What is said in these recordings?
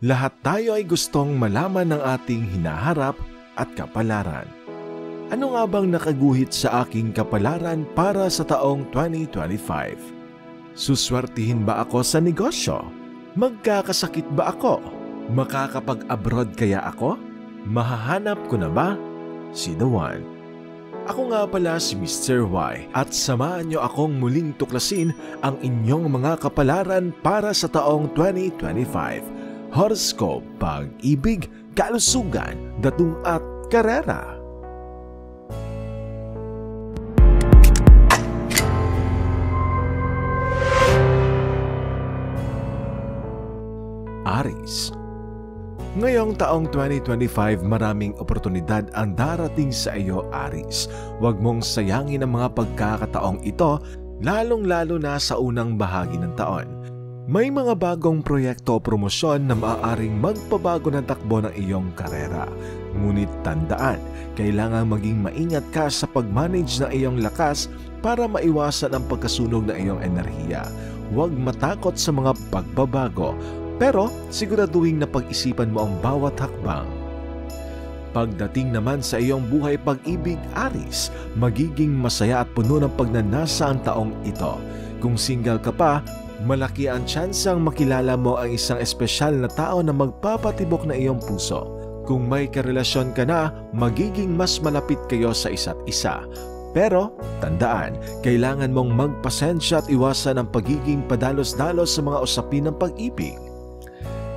Lahat tayo ay gustong malaman ng ating hinaharap at kapalaran. Ano nga bang nakaguhit sa aking kapalaran para sa taong 2025? Suswertihin ba ako sa negosyo? Magkakasakit ba ako? Makakapag-abroad kaya ako? Mahahanap ko na ba si The One? Ako nga pala si Mr. Y at samahan niyo akong muling tuklasin ang inyong mga kapalaran para sa taong 2025. Horoscope, pag-ibig, kalusugan, datung at karera. Aries. Ngayong taong 2025, maraming oportunidad ang darating sa iyo, Aries. Huwag mong sayangin ang mga pagkakataong ito, lalong-lalo na sa unang bahagi ng taon. May mga bagong proyekto o promosyon na maaaring magpabago ng takbo ng iyong karera. Ngunit tandaan, kailangan maging maingat ka sa pag-manage ng iyong lakas para maiwasan ang pagkasunog ng iyong enerhiya. Huwag matakot sa mga pagbabago, pero siguraduhin na pag-isipan mo ang bawat hakbang. Pagdating naman sa iyong buhay pag-ibig, Aries, magiging masaya at puno ng pagnanasa ang taong ito. Kung single ka pa, malaki ang tsansang makilala mo ang isang espesyal na tao na magpapatibok na iyong puso. Kung may karelasyon ka na, magiging mas malapit kayo sa isa't isa. Pero, tandaan, kailangan mong magpasensya at iwasan ang pagiging padalos-dalos sa mga usapin ng pag-ibig.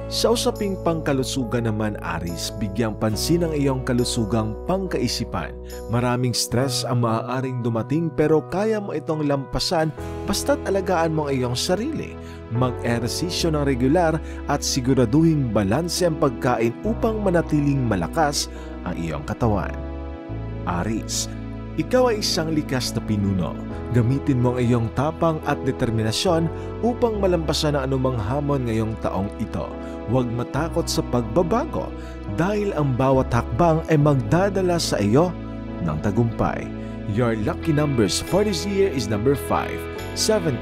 Sa usaping pangkalusugan naman, Aries, bigyang pansin ang iyong kalusugang pangkaisipan. Maraming stress ang maaaring dumating pero kaya mo itong lampasan basta't alagaan mo ang iyong sarili. Mag-ehersisyo ng regular at siguraduhin balanse ang pagkain upang manatiling malakas ang iyong katawan. Aries, ikaw ay isang likas na pinuno. Gamitin mo ang iyong tapang at determinasyon upang malampasan ang anumang hamon ngayong taong ito. Huwag matakot sa pagbabago dahil ang bawat hakbang ay magdadala sa iyo ng tagumpay. Your lucky numbers for this year is number 5, 17,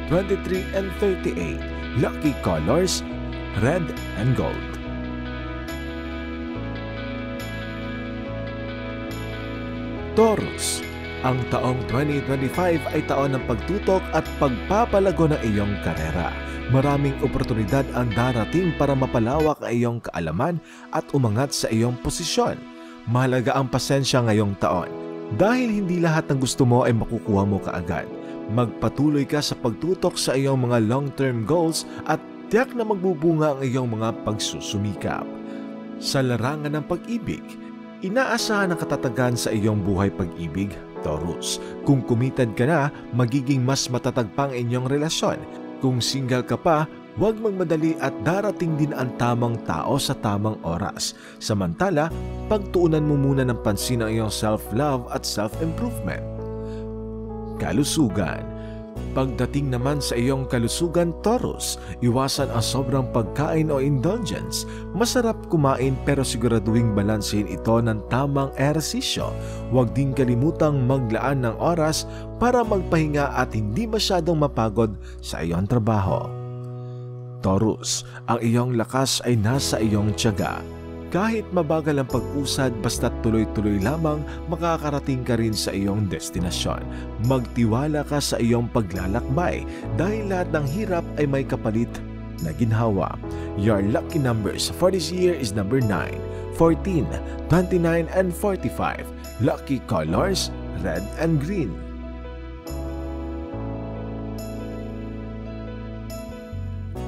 23, and 38. Lucky colors, red and gold. Taurus. Ang taong 2025 ay taon ng pagtutok at pagpapalago ng iyong karera. Maraming oportunidad ang darating para mapalawak ang iyong kaalaman at umangat sa iyong posisyon. Mahalaga ang pasensya ngayong taon dahil hindi lahat ng gusto mo ay makukuha mo kaagad. Magpatuloy ka sa pagtutok sa iyong mga long-term goals at tiyak na magbubunga ang iyong mga pagsusumikap. Sa larangan ng pag-ibig, inaasahan ang katatagan sa iyong buhay pag-ibig, Taurus. Kung committed ka na, magiging mas matatag pa ang inyong relasyon. Kung single ka pa, huwag magmadali at darating din ang tamang tao sa tamang oras. Samantala, pagtuunan mo muna ng pansin ang iyong self-love at self-improvement. Kalusugan. Pagdating naman sa iyong kalusugan, Taurus, iwasan ang sobrang pagkain o indulgence. Masarap kumain pero siguraduhin balansehin ito ng tamang ehersisyo. Huwag din kalimutang maglaan ng oras para magpahinga at hindi masyadong mapagod sa iyong trabaho. Taurus, ang iyong lakas ay nasa iyong tiyaga. Kahit mabagal ang pag-usad, basta't tuloy-tuloy lamang, makakarating ka rin sa iyong destinasyon. Magtiwala ka sa iyong paglalakbay dahil lahat ng hirap ay may kapalit na ginhawa. Your lucky numbers for this year is number 9, 14, 29, and 45. Lucky colors, red and green.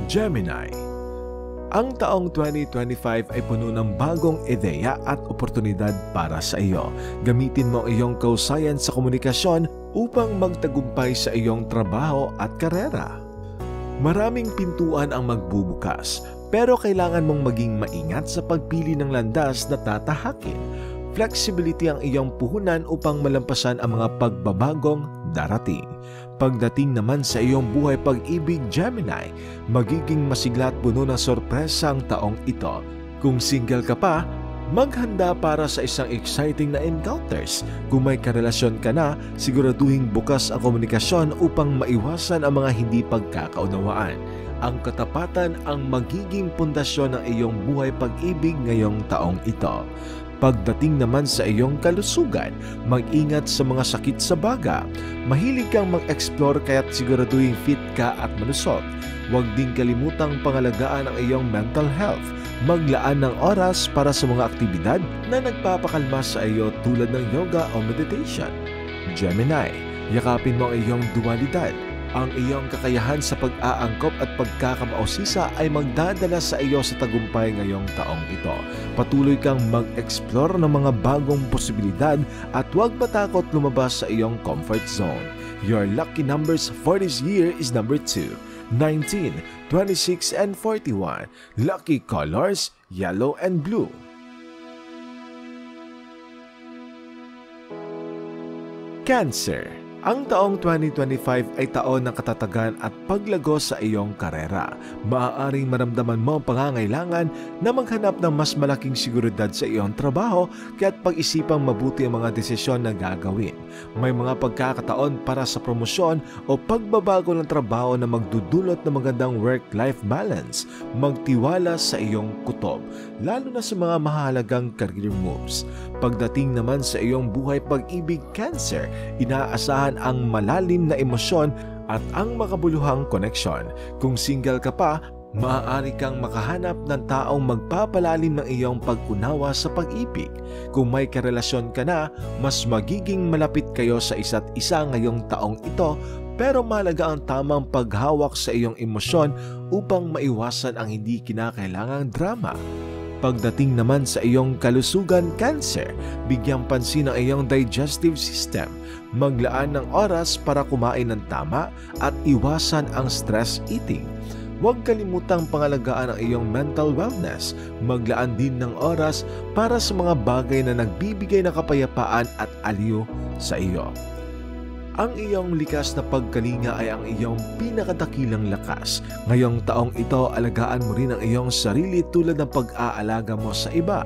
Gemini. Ang taong 2025 ay puno ng bagong ideya at oportunidad para sa iyo. Gamitin mo ang iyong kausayan sa komunikasyon upang magtagumpay sa iyong trabaho at karera. Maraming pintuan ang magbubukas, pero kailangan mong maging maingat sa pagpili ng landas na tatahakin. Flexibility ang iyong puhunan upang malampasan ang mga pagbabagong darating. Pagdating naman sa iyong buhay pag-ibig, Gemini, magiging masigla at puno ng sorpresa ang taong ito. Kung single ka pa, maghanda para sa isang exciting na encounters. Kung may karelasyon ka na, siguraduhin bukas ang komunikasyon upang maiwasan ang mga hindi pagkakaunawaan. Ang katapatan ang magiging pundasyon ng iyong buhay pag-ibig ngayong taong ito. Pagdating naman sa iyong kalusugan, mag-ingat sa mga sakit sa baga. Mahilig kang mag-explore kaya't siguraduhin fit ka at malusog. Huwag din kalimutang pangalagaan ang iyong mental health. Maglaan ng oras para sa mga aktibidad na nagpapakalma sa iyo tulad ng yoga o meditation. Gemini, yakapin mo ang iyong dualidad. Ang iyong kakayahan sa pag-aangkop at pagkakamausisa ay magdadala sa iyo sa tagumpay ngayong taong ito. Patuloy kang mag-explore ng mga bagong posibilidad at huwag matakot lumabas sa iyong comfort zone. Your lucky numbers for this year is number 2, 19, 26, and 41. Lucky colors, yellow and blue. Cancer. Ang taong 2025 ay taon ng katatagan at paglago sa iyong karera. Maaaring maramdaman mo ang pangangailangan na maghanap ng mas malaking seguridad sa iyong trabaho kaya't pag-isipang mabuti ang mga desisyon na gagawin. May mga pagkakataon para sa promosyon o pagbabago ng trabaho na magdudulot ng magandang work-life balance. Magtiwala sa iyong kutob, lalo na sa mga mahalagang career moves. Pagdating naman sa iyong buhay pag-ibig, Cancer, inaasahan ang malalim na emosyon at ang makabuluhang koneksyon. Kung single ka pa, maaari kang makahanap ng taong magpapalalim ng iyong pag-unawa sa pag-ibig. Kung may karelasyon ka na, mas magiging malapit kayo sa isa't isa ngayong taong ito, pero mahalaga ang tamang paghawak sa iyong emosyon upang maiwasan ang hindi kinakailangang drama. Pagdating naman sa iyong kalusugan, Cancer, bigyang pansin ang iyong digestive system. Maglaan ng oras para kumain ng tama at iwasan ang stress eating. Huwag kalimutang pangalagaan ang iyong mental wellness. Maglaan din ng oras para sa mga bagay na nagbibigay ng kapayapaan at aliw sa iyo. Ang iyong likas na pagkalinga ay ang iyong pinakadakilang lakas. Ngayong taong ito, alagaan mo rin ang iyong sarili tulad ng pag-aalaga mo sa iba.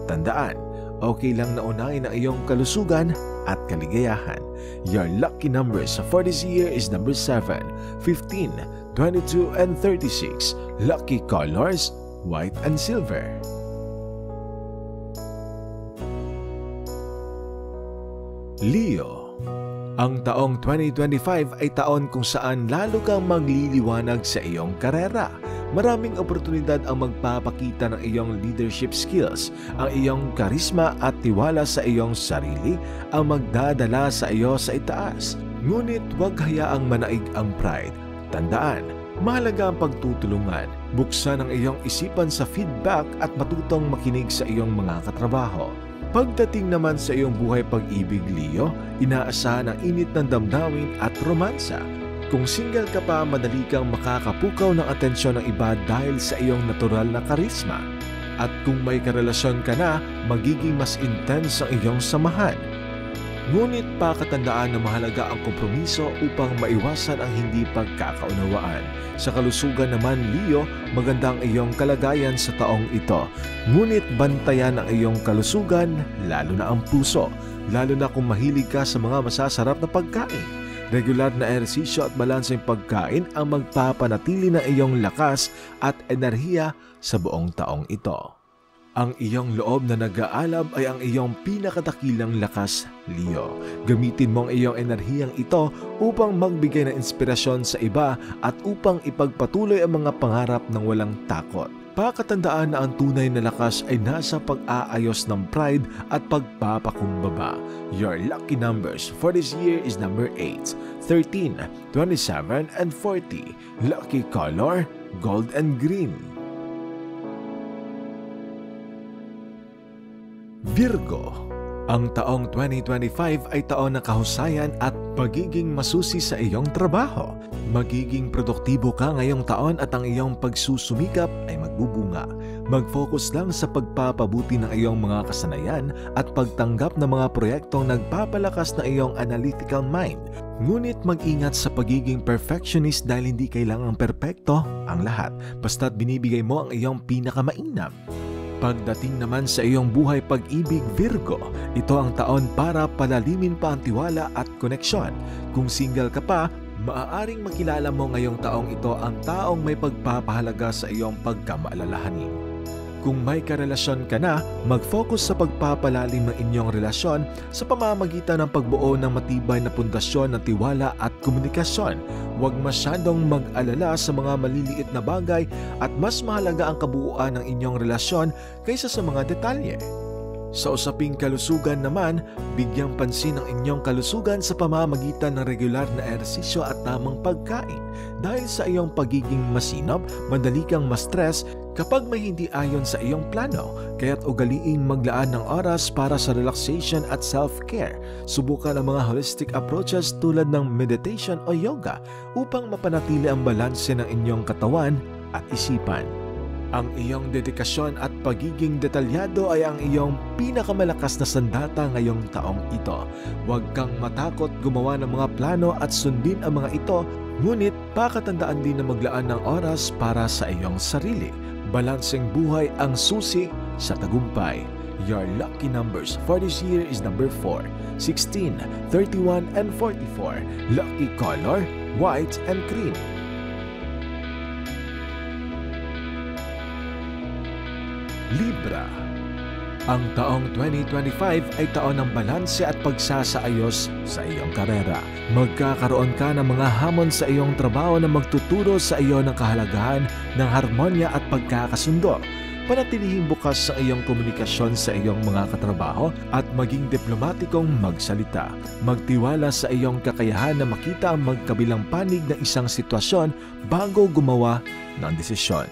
Tandaan, okay lang na unahin ang iyong kalusugan at kaligayahan. Your lucky numbers for this year is number 7, 15, 22, and 36. Lucky colors, white and silver. Leo. Ang taong 2025 ay taon kung saan lalo kang magliliwanag sa iyong karera. Maraming oportunidad ang magpapakita ng iyong leadership skills. Ang iyong karisma at tiwala sa iyong sarili ang magdadala sa iyo sa itaas. Ngunit huwag hayaang manaig ang pride. Tandaan, mahalaga ang pagtutulungan. Buksan ang iyong isipan sa feedback at matutong makinig sa iyong mga katrabaho. Pagdating naman sa iyong buhay pag-ibig, Leo, inaasahan ang init ng damdamin at romansa. Kung single ka pa, madali kang makakapukaw ng atensyon ng iba dahil sa iyong natural na karisma. At kung may karelasyon ka na, magiging mas intense ang iyong samahan. Ngunit pakatandaan na mahalaga ang kompromiso upang maiwasan ang hindi pagkakaunawaan. Sa kalusugan naman, Leo, maganda ang iyong kalagayan sa taong ito. Ngunit bantayan ang iyong kalusugan, lalo na ang puso, lalo na kung mahilig ka sa mga masasarap na pagkain. Regular na ehersisyo at balanseng pagkain ang magpapanatili ng iyong lakas at enerhiya sa buong taong ito. Ang iyong loob na nag-aalab ay ang iyong pinakadakilang lakas, Leo. Gamitin mo ang iyong enerhiyang ito upang magbigay ng inspirasyon sa iba at upang ipagpatuloy ang mga pangarap ng walang takot. Pakatandaan na ang tunay na lakas ay nasa pag-aayos ng pride at pagpapakumbaba. Your lucky numbers for this year is number 8, 13, 27, and 40. Lucky color, gold and green. Virgo. Ang taong 2025 ay taon ng kahusayan at pagiging masusi sa iyong trabaho. Magiging produktibo ka ngayong taon at ang iyong pagsusumikap ay magbubunga. Mag-focus lang sa pagpapabuti ng iyong mga kasanayan at pagtanggap ng mga proyektong nagpapalakas ng iyong analytical mind. Ngunit mag-ingat sa pagiging perfectionist dahil hindi kailangang perpekto ang lahat, basta't binibigay mo ang iyong pinakamainam. Pagdating naman sa iyong buhay pag-ibig, Virgo, ito ang taon para palalimin pa ang tiwala at koneksyon. Kung single ka pa, Maaaring makilala mo ngayong taong ito ang taong may pagpapahalaga sa iyong pagkamaalalahanin. Kung may karelasyon ka na, mag-focus sa pagpapalalim ng inyong relasyon sa pamamagitan ng pagbuo ng matibay na pundasyon ng tiwala at komunikasyon. Huwag masyadong mag-alala sa mga maliliit na bagay at mas mahalaga ang kabuuan ng inyong relasyon kaysa sa mga detalye. Sa usaping kalusugan naman, bigyang pansin ang inyong kalusugan sa pamamagitan ng regular na ehersisyo at tamang pagkain. Dahil sa iyong pagiging masinop, madali kang ma-stress kapag may hindi ayon sa iyong plano, kaya't ugaliing maglaan ng oras para sa relaxation at self-care. Subukan ang mga holistic approaches tulad ng meditation o yoga upang mapanatili ang balanse ng inyong katawan at isipan. Ang iyong dedikasyon at pagiging detalyado ay ang iyong pinakamalakas na sandata ngayong taong ito. Huwag kang matakot gumawa ng mga plano at sundin ang mga ito, ngunit pakatandaan din na maglaan ng oras para sa iyong sarili. Balanseng buhay ang susi sa tagumpay. Your lucky numbers for this year is number 4, 16, 31, and 44. Lucky color, white and cream. Libra. Ang taong 2025 ay taon ng balanse at pagsasaayos sa iyong karera. Magkakaroon ka ng mga hamon sa iyong trabaho na magtuturo sa iyo ng kahalagahan ng harmonya at pagkakasundo. Panatilihing bukas sa iyong komunikasyon sa iyong mga katrabaho at maging diplomatikong magsalita. Magtiwala sa iyong kakayahan na makita ang magkabilang panig ng isang sitwasyon bago gumawa ng desisyon.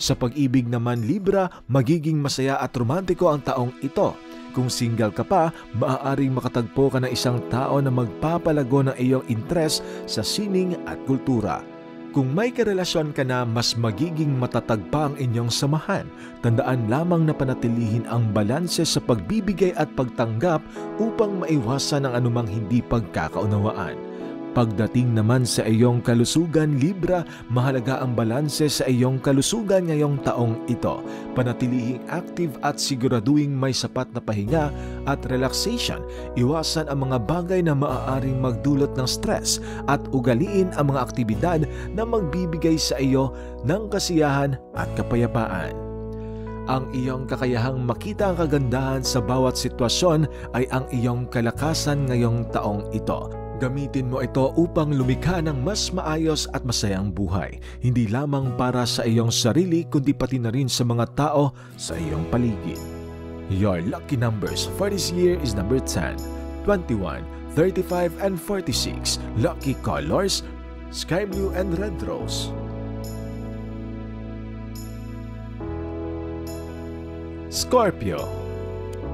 Sa pag-ibig naman, Libra, magiging masaya at romantiko ang taong ito. Kung single ka pa, maaaring makatagpo ka ng isang tao na magpapalago ng iyong interes sa sining at kultura. Kung may karelasyon ka na, mas magiging matatag pa ang inyong samahan. Tandaan lamang na panatilihin ang balanse sa pagbibigay at pagtanggap upang maiwasan ang anumang hindi pagkakaunawaan. Pagdating naman sa iyong kalusugan, Libra, mahalaga ang balanse sa iyong kalusugan ngayong taong ito. Panatilihing active at siguraduhing may sapat na pahinga at relaxation. Iwasan ang mga bagay na maaaring magdulot ng stress at ugaliin ang mga aktibidad na magbibigay sa iyo ng kasiyahan at kapayapaan. Ang iyong kakayahang makita ang kagandahan sa bawat sitwasyon ay ang iyong kalakasan ngayong taong ito. Gamitin mo ito upang lumikha ng mas maayos at masayang buhay, hindi lamang para sa iyong sarili kundi pati na rin sa mga tao sa iyong paligid. Your lucky numbers for this year is number 10, 21, 35, and 46. Lucky colors, sky blue and red rose. Scorpio.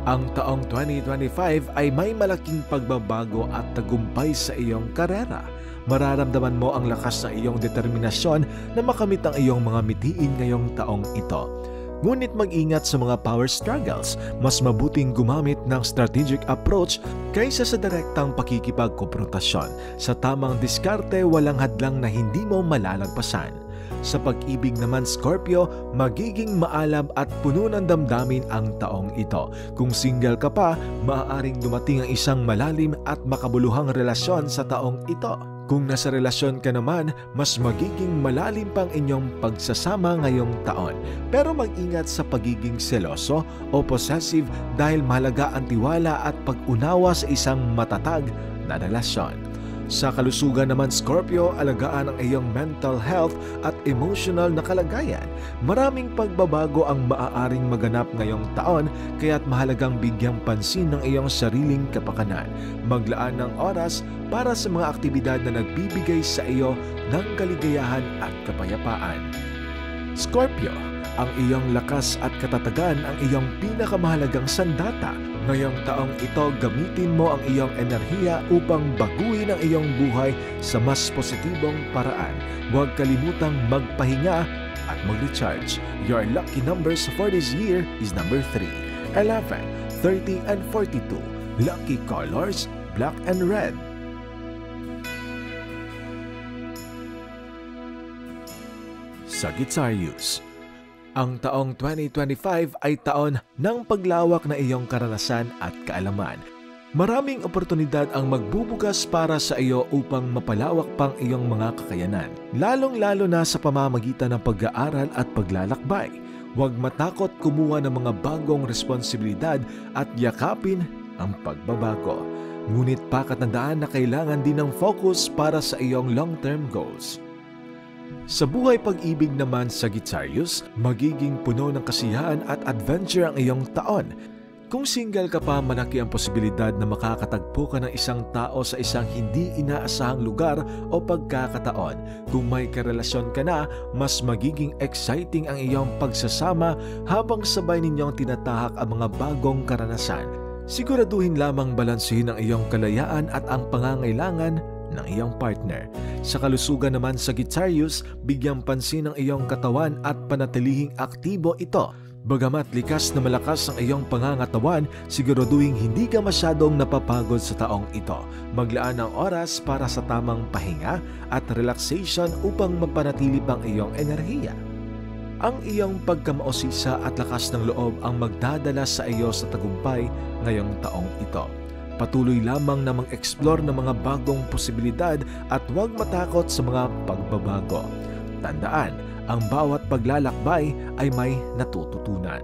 Ang taong 2025 ay may malaking pagbabago at tagumpay sa iyong karera. Mararamdaman mo ang lakas ng iyong determinasyon na makamit ang iyong mga mitiin ngayong taong ito. Ngunit mag-ingat sa mga power struggles. Mas mabuting gumamit ng strategic approach kaysa sa direktang pakikipagkonfrontasyon. Sa tamang diskarte, walang hadlang na hindi mo malalagpasan. Sa pag-ibig naman, Scorpio, magiging maalab at puno ng damdamin ang taong ito. Kung single ka pa, maaaring dumating ang isang malalim at makabuluhang relasyon sa taong ito. Kung nasa relasyon ka naman, mas magiging malalim pang inyong pagsasama ngayong taon. Pero mag-ingat sa pagiging seloso o possessive dahil mahalaga ang tiwala at pag-unawa sa isang matatag na relasyon. Sa kalusugan naman, Scorpio, alagaan ang iyong mental health at emotional na kalagayan. Maraming pagbabago ang maaaring maganap ngayong taon, kaya't mahalagang bigyang pansin ng iyong sariling kapakanan. Maglaan ng oras para sa mga aktibidad na nagbibigay sa iyo ng kaligayahan at kapayapaan. Scorpio, ang iyong lakas at katatagan ang iyong pinakamahalagang sandata. Ngayong taong ito, gamitin mo ang iyong enerhiya upang baguhin ang iyong buhay sa mas positibong paraan. Huwag kalimutang magpahinga at mag-recharge. Your lucky numbers for this year is number 3, 11, 30, and 42. Lucky colors, black and red. Sagittarius. Ang taong 2025 ay taon ng paglawak na iyong karanasan at kaalaman. Maraming oportunidad ang magbubukas para sa iyo upang mapalawak pang iyong mga kakayanan, lalong-lalo na sa pamamagitan ng pag-aaral at paglalakbay. Huwag matakot kumuha ng mga bagong responsibilidad at yakapin ang pagbabago. Ngunit pakatandaan na kailangan din ng focus para sa iyong long-term goals. Sa buhay pag-ibig naman, Sagittarius, magiging puno ng kasiyahan at adventure ang iyong taon. Kung single ka pa, malaki ang posibilidad na makakatagpo ka ng isang tao sa isang hindi inaasahang lugar o pagkakataon. Kung may karelasyon ka na, mas magiging exciting ang iyong pagsasama habang sabay ninyong tinatahak ang mga bagong karanasan. Siguraduhin lamang balansehin ang iyong kalayaan at ang pangangailangan ng iyong partner. Sa kalusugan naman, Sagittarius, bigyang pansin ang iyong katawan at panatilihing aktibo ito. Bagamat likas na malakas ang iyong pangangatawan, siguraduhin hindi ka masyadong napapagod sa taong ito. Maglaan ng oras para sa tamang pahinga at relaxation upang mapanatili pang iyong enerhiya. Ang iyong pagkamaosisa at lakas ng loob ang magdadala sa iyo sa tagumpay ngayong taong ito. Patuloy lamang na mag-explore ng mga bagong posibilidad at huwag matakot sa mga pagbabago. Tandaan, ang bawat paglalakbay ay may natututunan.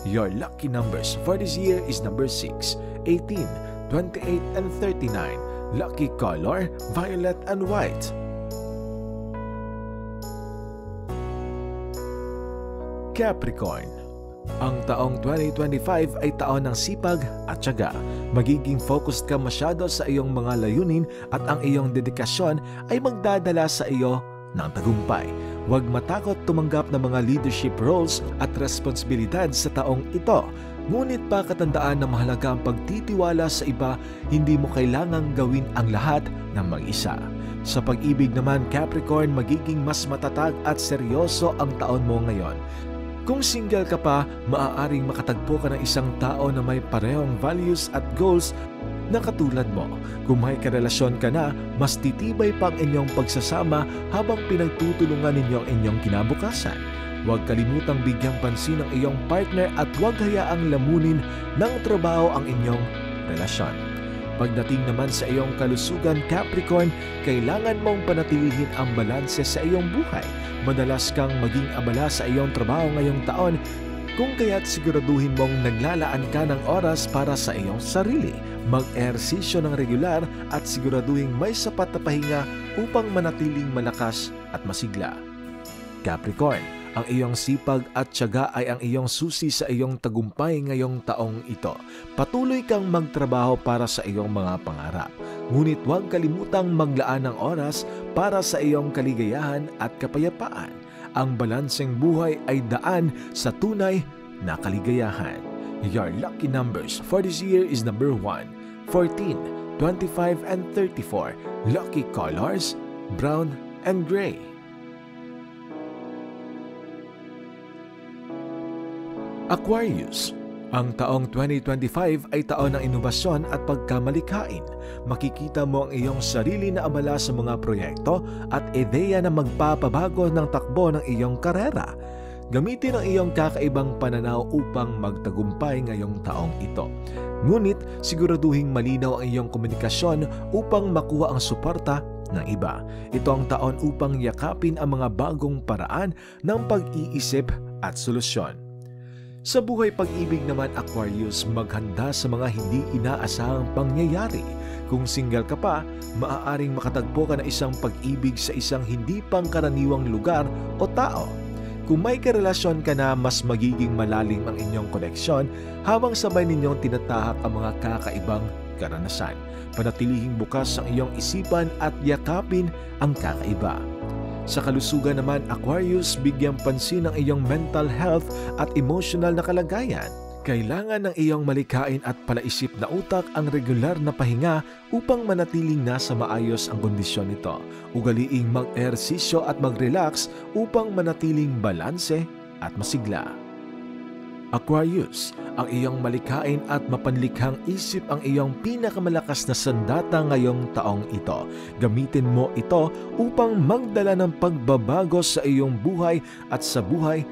Your lucky numbers for this year is number 6, 18, 28, and 39. Lucky color, violet and white. Capricorn. Ang taong 2025 ay taon ng sipag at tiyaga. Magiging focused ka masyado sa iyong mga layunin at ang iyong dedikasyon ay magdadala sa iyo ng tagumpay. Huwag matakot tumanggap ng mga leadership roles at responsibilidad sa taong ito. Ngunit pakatandaan na mahalaga ang pagtitiwala sa iba, hindi mo kailangang gawin ang lahat ng mag-isa. Sa pag-ibig naman, Capricorn, magiging mas matatag at seryoso ang taon mo ngayon. Kung single ka pa, maaaring makatagpo ka ng isang tao na may parehong values at goals na katulad mo. Kung may karelasyon ka na, mas titibay pa ang inyong pagsasama habang pinagtutulungan ninyo ang inyong kinabukasan. Huwag kalimutang bigyang pansin ang iyong partner at huwag hayaang lamunin ng trabaho ang inyong relasyon. Pagdating naman sa iyong kalusugan, Capricorn, kailangan mong panatilihin ang balanse sa iyong buhay. Madalas kang maging abala sa iyong trabaho ngayong taon, kung kaya't siguraduhin mong naglalaan ka ng oras para sa iyong sarili. Mag-ehersisyo ng regular at siguraduhin may sapat na pahinga upang manatiling malakas at masigla. Capricorn, ang iyong sipag at tiyaga ay ang iyong susi sa iyong tagumpay ngayong taong ito. Patuloy kang magtrabaho para sa iyong mga pangarap. Ngunit huwag kalimutang maglaan ng oras para sa iyong kaligayahan at kapayapaan. Ang balanseng buhay ay daan sa tunay na kaligayahan. Your lucky numbers for this year is number 1, 14, 25, and 34. Lucky colors, brown and gray. Aquarius. Ang taong 2025 ay taon ng inobasyon at pagkamalikhain. Makikita mo ang iyong sarili na abala sa mga proyekto at ideya na magpapabago ng takbo ng iyong karera. Gamitin ang iyong kakaibang pananaw upang magtagumpay ngayong taong ito. Ngunit siguraduhing malinaw ang iyong komunikasyon upang makuha ang suporta ng iba. Ito ang taon upang yakapin ang mga bagong paraan ng pag-iisip at solusyon. Sa buhay pag-ibig naman, Aquarius, maghanda sa mga hindi inaasahang pangyayari. Kung single ka pa, maaaring makatagpo ka ng isang pag-ibig sa isang hindi pangkaraniwang lugar o tao. Kung may karelasyon ka na, mas magiging malalim ang inyong koneksyon habang sabay ninyong tinatahak ang mga kakaibang karanasan. Panatilihing bukas ang iyong isipan at yakapin ang kakaiba. Sa kalusugan naman, Aquarius, bigyang pansin ang iyong mental health at emotional na kalagayan. Kailangan ng iyong malikhain at palaisip na utak ang regular na pahinga upang manatiling nasa maayos ang kondisyon nito. Ugaliing mag-ehersisyo at mag-relax upang manatiling balanse at masigla. Aquarius, ang iyong malikhain at mapanlikhang isip ang iyong pinakamalakas na sandata ngayong taong ito. Gamitin mo ito upang magdala ng pagbabago sa iyong buhay at sa buhay.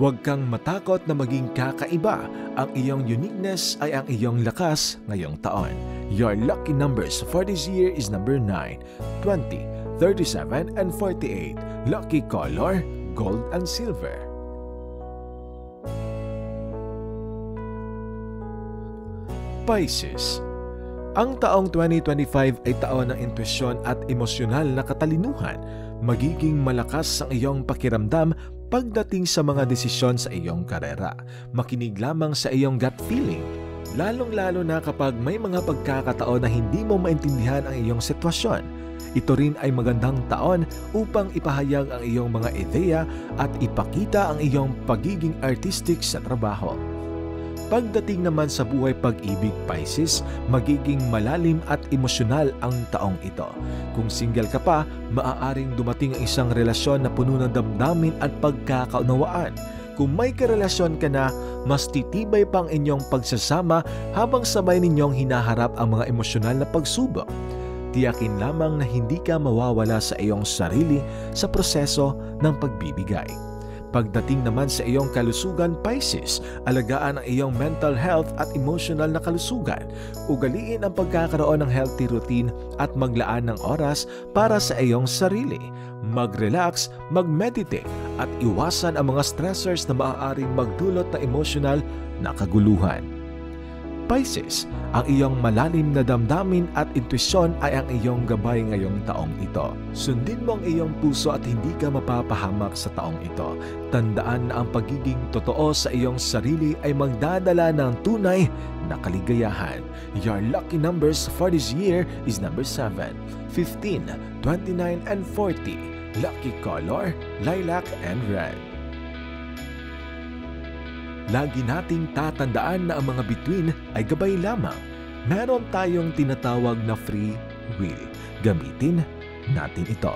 Huwag kang matakot na maging kakaiba. Ang iyong uniqueness ay ang iyong lakas ngayong taon. Your lucky numbers for this year is number 9, 20, 37, and 48. Lucky color, gold and silver. Pisces. Ang taong 2025 ay taon ng intuisyon at emosyonal na katalinuhan. Magiging malakas ang iyong pakiramdam pagdating sa mga desisyon sa iyong karera. Makinig lamang sa iyong gut feeling, lalong-lalo na kapag may mga pagkakataon na hindi mo maintindihan ang iyong sitwasyon. Ito rin ay magandang taon upang ipahayag ang iyong mga ideya at ipakita ang iyong pagiging artistic sa trabaho. Pagdating naman sa buhay pag-ibig, Pisces, magiging malalim at emosyonal ang taong ito. Kung single ka pa, maaaring dumating ang isang relasyon na puno ng damdamin at pagkakaunawaan. Kung may karelasyon ka na, mas titibay pa ang inyong pagsasama habang sabay ninyong hinaharap ang mga emosyonal na pagsubok. Tiyakin lamang na hindi ka mawawala sa iyong sarili sa proseso ng pagbibigay. Pagdating naman sa iyong kalusugan, Pisces, alagaan ang iyong mental health at emotional na kalusugan. Ugaliin ang pagkakaroon ng healthy routine at maglaan ng oras para sa iyong sarili. Mag-relax, mag-meditate at iwasan ang mga stressors na maaaring magdulot ng emotional na kaguluhan. Pisces, ang iyong malalim na damdamin at intuisyon ay ang iyong gabay ngayong taong ito. Sundin mo ang iyong puso at hindi ka mapapahamak sa taong ito. Tandaan na ang pagiging totoo sa iyong sarili ay magdadala ng tunay na kaligayahan. Your lucky numbers for this year is number 7, 15, 29, and 40. Lucky color, lilac and red. Lagi nating tatandaan na ang mga bituin ay gabay lamang. Meron tayong tinatawag na free will. Gamitin natin ito.